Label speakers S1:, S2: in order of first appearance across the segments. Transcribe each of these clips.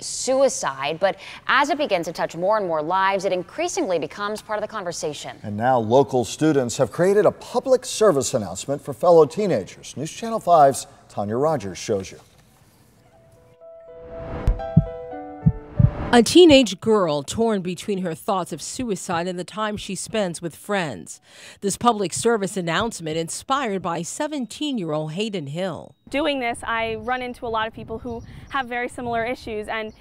S1: suicide, but as it begins to touch more and more lives, it increasingly becomes part of the conversation.
S2: And now local students have created a public service announcement for fellow teenagers. News Channel 5's Tanya Rogers shows you.
S3: A teenage girl torn between her thoughts of suicide and the time she spends with friends. This public service announcement inspired by 17-year-old Hayden Hill.
S4: Doing this, I run into a lot of people who have very similar issues, and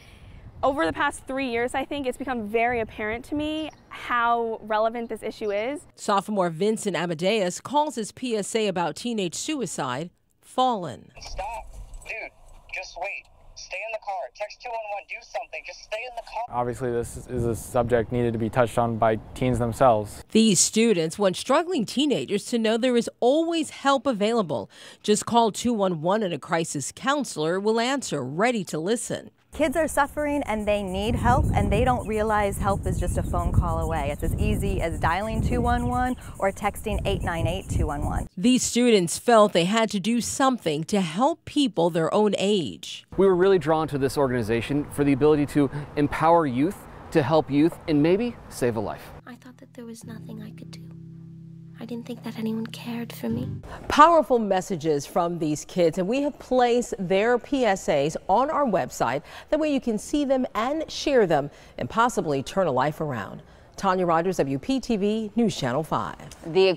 S4: over the past 3 years, I think it's become very apparent to me how relevant this issue is.
S3: Sophomore Vincent Amadeus calls his PSA about teenage suicide fallen.
S5: Stop, dude, just wait. Stay in the car. Text 211. Do something. Just stay in the car.
S6: Obviously, this is a subject needed to be touched on by teens themselves.
S3: These students want struggling teenagers to know there is always help available. Just call 211 and a crisis counselor will answer, ready to listen.
S7: Kids are suffering and they need help, and they don't realize help is just a phone call away. It's as easy as dialing 211 or texting 898-211.
S3: These students felt they had to do something to help people their own age.
S8: We were really drawn to this organization for the ability to empower youth, to help youth, and maybe save a life.
S9: I thought that there was nothing I could do. I didn't think that anyone cared for me.
S3: Powerful messages from these kids, and we have placed their PSAs on our website. That way you can see them and share them and possibly turn a life around. Tanya Rogers, WPTV News Channel 5.